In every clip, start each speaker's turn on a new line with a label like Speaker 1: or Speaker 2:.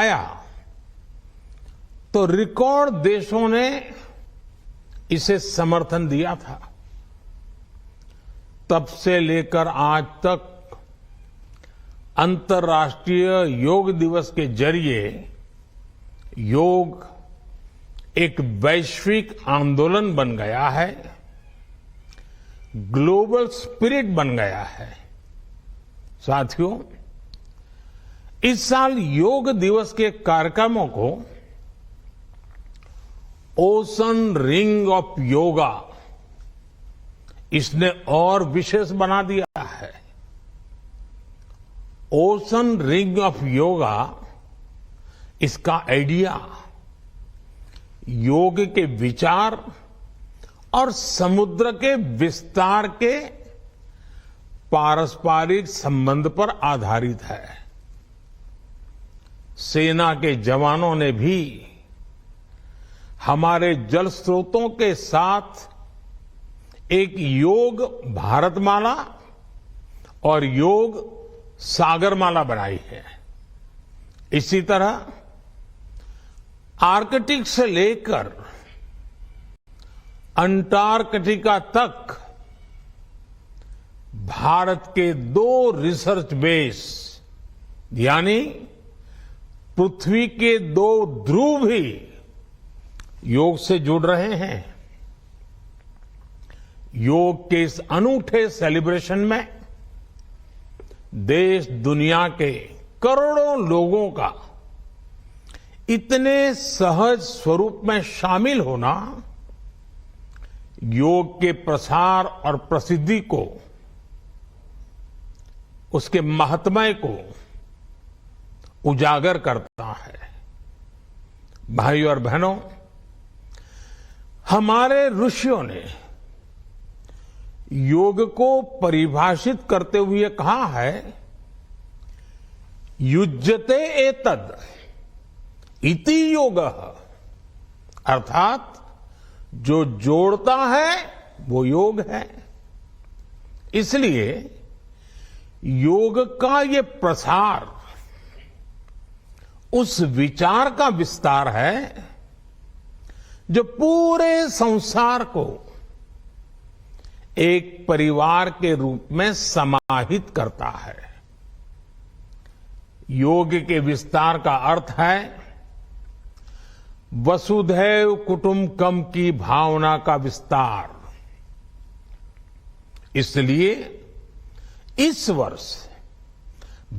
Speaker 1: आया तो रिकॉर्ड देशों ने इसे समर्थन दिया था। तब से लेकर आज तक अंतर्राष्ट्रीय योग दिवस के जरिए योग एक वैश्विक आंदोलन बन गया है, ग्लोबल स्पिरिट बन गया है। साथियों, इस साल योग दिवस के कार्यक्रमों को ओशन रिंग ऑफ योगा इसने और विशेष बना दिया है। ओशन रिंग ऑफ योगा, इसका आइडिया योग के विचार और समुद्र के विस्तार के पारस्परिक संबंध पर आधारित है। सेना के जवानों ने भी हमारे जल स्रोतों के साथ एक योग भारतमाला और योग सागरमाला बनाई है। इसी तरह आर्कटिक से लेकर अंटार्कटिका तक भारत के 2 रिसर्च बेस यानी पृथ्वी के 2 ध्रुव भी योग से जुड़ रहे हैं। योग के इस अनूठे सेलिब्रेशन में देश दुनिया के करोड़ों लोगों का इतने सहज स्वरूप में शामिल होना योग के प्रसार और प्रसिद्धि को, उसके महात्म्य को उजागर करता है। भाइयों और बहनों, हमारे ऋषियों ने योग को परिभाषित करते हुए कहा है, युज्यते एतद इति योगः, अर्थात जो जोड़ता है वो योग है। इसलिए योग का ये प्रसार उस विचार का विस्तार है जो पूरे संसार को एक परिवार के रूप में समाहित करता है। योग के विस्तार का अर्थ है वसुधैव कुटुंबकम की भावना का विस्तार। इसलिए इस वर्ष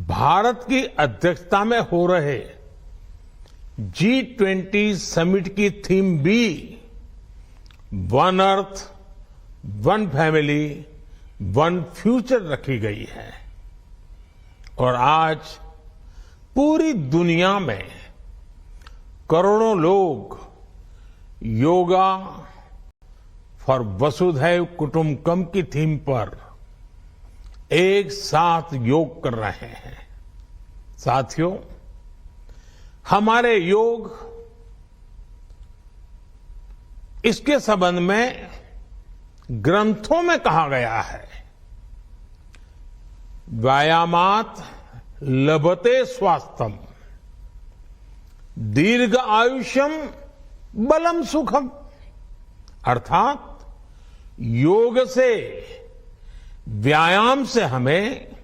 Speaker 1: भारत की अध्यक्षता में हो रहे G20 समिट की थीम भी one earth, one family, one future रखी गई है। और आज पूरी दुनिया में करोड़ों लोग योगा फॉर वसुधैव कुटुंबकम की थीम पर एक साथ योग कर रहे हैं। साथियों, हमारे योग इसके संबंध में ग्रंथों में कहा गया है, व्यायामात लभते स्वास्थ्यम दीर्घ आयुष्यम बलम सुखम, अर्थात योग से, व्यायाम से हमें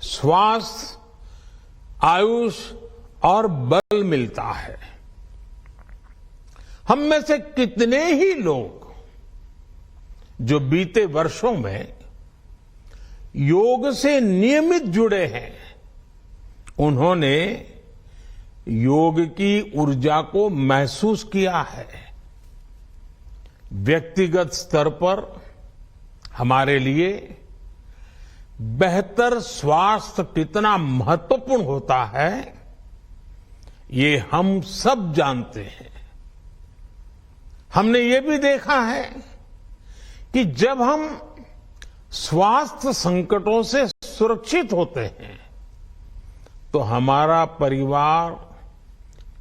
Speaker 1: स्वास्थ्य, आयुष और बल मिलता है। हम में से कितने ही लोग जो बीते वर्षों में योग से नियमित जुड़े हैं, उन्होंने योग की ऊर्जा को महसूस किया है। व्यक्तिगत स्तर पर हमारे लिए बेहतर स्वास्थ्य कितना महत्वपूर्ण होता है, ये हम सब जानते हैं। हमने ये भी देखा है कि जब हम स्वास्थ्य संकटों से सुरक्षित होते हैं तो हमारा परिवार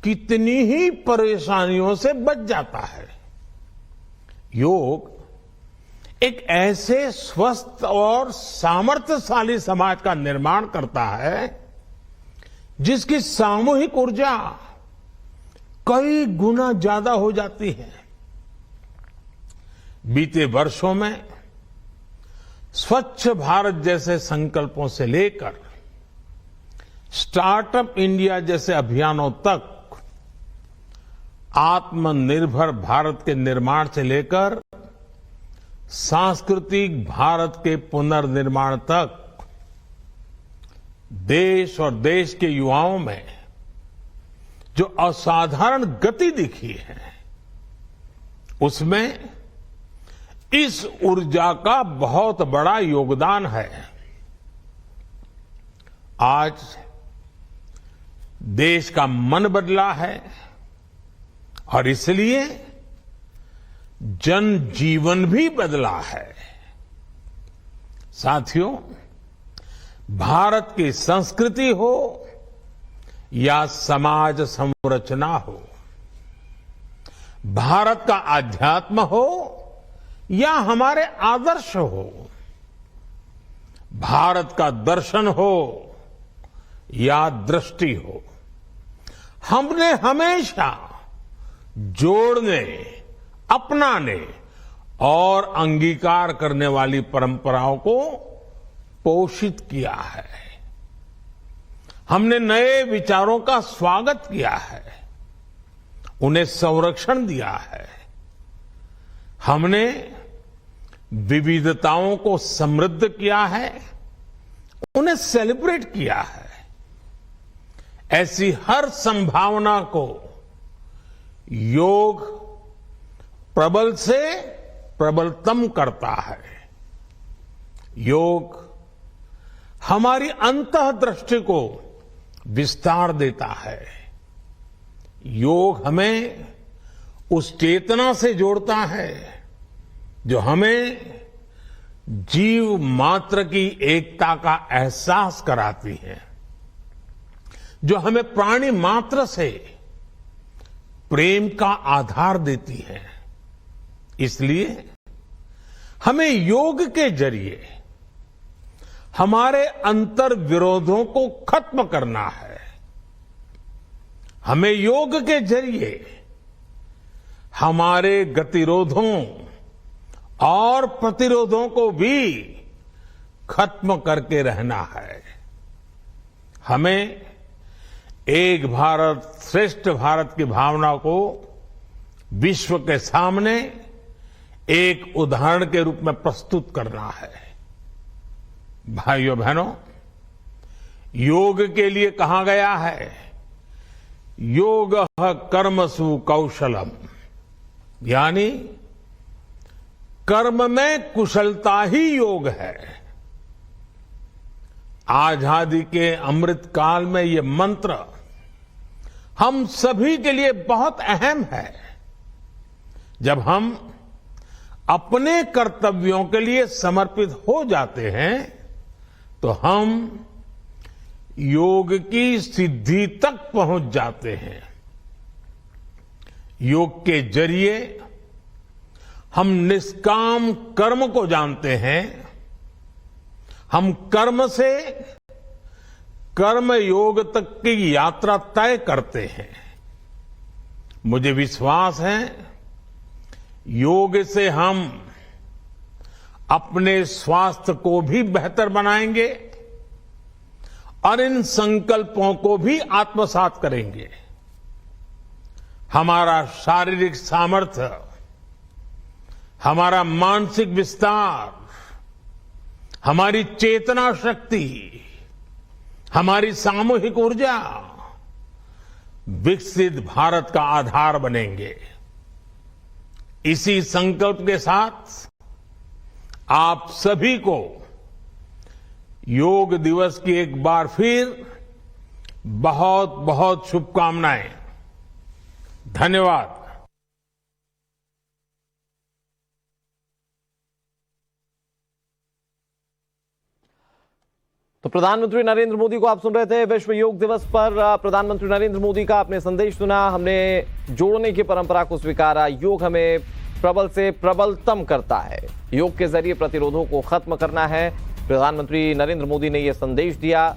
Speaker 1: कितनी ही परेशानियों से बच जाता है। योग एक ऐसे स्वस्थ और सामर्थ्यशाली समाज का निर्माण करता है जिसकी सामूहिक ऊर्जा कई गुना ज्यादा हो जाती है। बीते वर्षों में स्वच्छ भारत जैसे संकल्पों से लेकर स्टार्टअप इंडिया जैसे अभियानों तक, आत्मनिर्भर भारत के निर्माण से लेकर सांस्कृतिक भारत के पुनर्निर्माण तक देश और देश के युवाओं में जो असाधारण गति दिखी है, उसमें इस ऊर्जा का बहुत बड़ा योगदान है। आज देश का मन बदला है और इसलिए जनजीवन भी बदला है। साथियों, भारत की संस्कृति हो या समाज संरचना हो, भारत का आध्यात्म हो या हमारे आदर्श हो, भारत का दर्शन हो या दृष्टि हो, हमने हमेशा जोड़ने, अपनाने और अंगीकार करने वाली परंपराओं को पोषित किया है। हमने नए विचारों का स्वागत किया है, उन्हें संरक्षण दिया है। हमने विविधताओं को समृद्ध किया है, उन्हें सेलिब्रेट किया है। ऐसी हर संभावना को योग प्रबल से प्रबलतम करता है। योग हमारी अंतःदृष्टि को विस्तार देता है। योग हमें उस चेतना से जोड़ता है जो हमें जीव मात्र की एकता का एहसास कराती है, जो हमें प्राणी मात्र से प्रेम का आधार देती है। इसलिए हमें योग के जरिए हमारे अंतर विरोधों को खत्म करना है। हमें योग के जरिए हमारे गतिरोधों और प्रतिरोधों को भी खत्म करके रहना है। हमें एक भारत श्रेष्ठ भारत की भावना को विश्व के सामने एक उदाहरण के रूप में प्रस्तुत करना है। भाइयों बहनों, योग के लिए कहा गया है, योगः कर्मसु कौशलम, यानी कर्म में कुशलता ही योग है। आजादी के अमृत काल में ये मंत्र हम सभी के लिए बहुत अहम है। जब हम अपने कर्तव्यों के लिए समर्पित हो जाते हैं तो हम योग की सिद्धि तक पहुंच जाते हैं। योग के जरिए हम निष्काम कर्म को जानते हैं। हम कर्म से कर्म योग तक की यात्रा तय करते हैं। मुझे विश्वास है योग से हम अपने स्वास्थ्य को भी बेहतर बनाएंगे और इन संकल्पों को भी आत्मसात करेंगे। हमारा शारीरिक सामर्थ्य, हमारा मानसिक विस्तार, हमारी चेतना शक्ति, हमारी सामूहिक ऊर्जा विकसित भारत का आधार बनेंगे। इसी संकल्प के साथ आप सभी को योग दिवस की एक बार फिर बहुत बहुत शुभकामनाएं। धन्यवाद।
Speaker 2: तो प्रधानमंत्री नरेंद्र मोदी को आप सुन रहे थे। विश्व योग दिवस पर प्रधानमंत्री नरेंद्र मोदी का आपने संदेश सुना। हमने जोड़ने की परंपरा को स्वीकारा। योग हमें प्रबल से प्रबलतम करता है। योग के जरिए प्रतिरोधों को खत्म करना है। प्रधानमंत्री नरेंद्र मोदी ने यह संदेश दिया।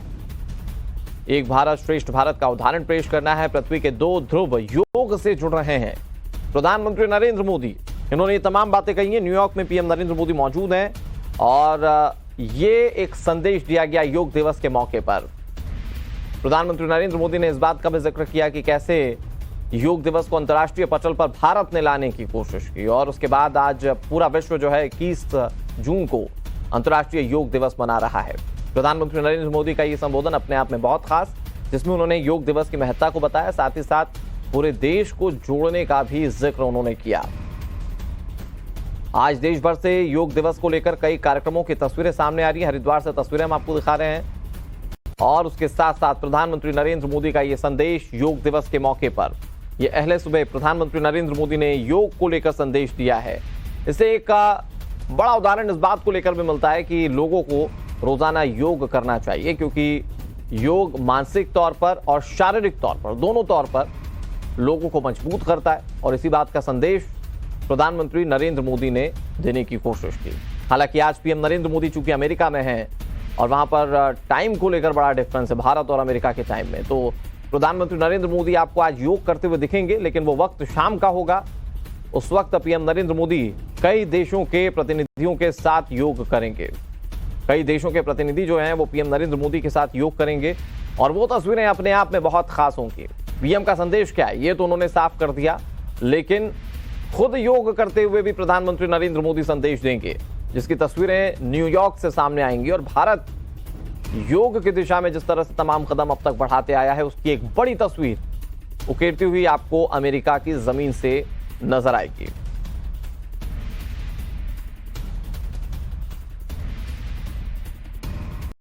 Speaker 2: एक भारत श्रेष्ठ भारत का उदाहरण पेश करना है। पृथ्वी के 2 ध्रुव योग से जुड़ रहे हैं। प्रधानमंत्री नरेंद्र मोदी, इन्होंने ये तमाम बातें कही हैं। न्यूयॉर्क में पीएम नरेंद्र मोदी मौजूद हैं और ये एक संदेश दिया गया योग दिवस के मौके पर। प्रधानमंत्री नरेंद्र मोदी ने इस बात का भी जिक्र किया कि कैसे योग दिवस को अंतर्राष्ट्रीय पटल पर भारत ने लाने की कोशिश की और उसके बाद आज पूरा विश्व जो है 21 जून को अंतर्राष्ट्रीय योग दिवस मना रहा है। प्रधानमंत्री नरेंद्र मोदी का ये संबोधन अपने आप में बहुत खास, जिसमें उन्होंने योग दिवस की महत्ता को बताया, साथ ही साथ पूरे देश को जोड़ने का भी जिक्र उन्होंने किया। आज देश भर से योग दिवस को लेकर कई कार्यक्रमों की तस्वीरें सामने आ रही हैं। हरिद्वार से तस्वीरें हम आपको दिखा रहे हैं और उसके साथ साथ प्रधानमंत्री नरेंद्र मोदी का ये संदेश योग दिवस के मौके पर, ये अहले सुबह प्रधानमंत्री नरेंद्र मोदी ने योग को लेकर संदेश दिया है। इससे एक बड़ा उदाहरण इस बात को लेकर भी मिलता है कि लोगों को रोजाना योग करना चाहिए, क्योंकि योग मानसिक तौर पर और शारीरिक तौर पर, दोनों तौर पर लोगों को मजबूत करता है और इसी बात का संदेश प्रधानमंत्री नरेंद्र मोदी ने देने की कोशिश की। हालांकि आज पीएम नरेंद्र मोदी चूंकि अमेरिका में हैं और वहां पर टाइम को लेकर बड़ा डिफरेंस है भारत और अमेरिका के टाइम में, तो प्रधानमंत्री नरेंद्र मोदी आपको आज योग करते हुए दिखेंगे, लेकिन वो वक्त शाम का होगा। उस वक्त पीएम नरेंद्र मोदी कई देशों के प्रतिनिधियों के साथ योग करेंगे। कई देशों के प्रतिनिधि जो हैं वो पीएम नरेंद्र मोदी के साथ योग करेंगे और वो तस्वीरें अपने आप में बहुत खास होंगी। पीएम का संदेश क्या है ये तो उन्होंने साफ कर दिया, लेकिन खुद योग करते हुए भी प्रधानमंत्री नरेंद्र मोदी संदेश देंगे, जिसकी तस्वीरें न्यूयॉर्क से सामने आएंगी और भारत योग की दिशा में जिस तरह से तमाम कदम अब तक बढ़ाते आया है उसकी एक बड़ी तस्वीर उकेरती हुई आपको अमेरिका की जमीन से नजर आएगी।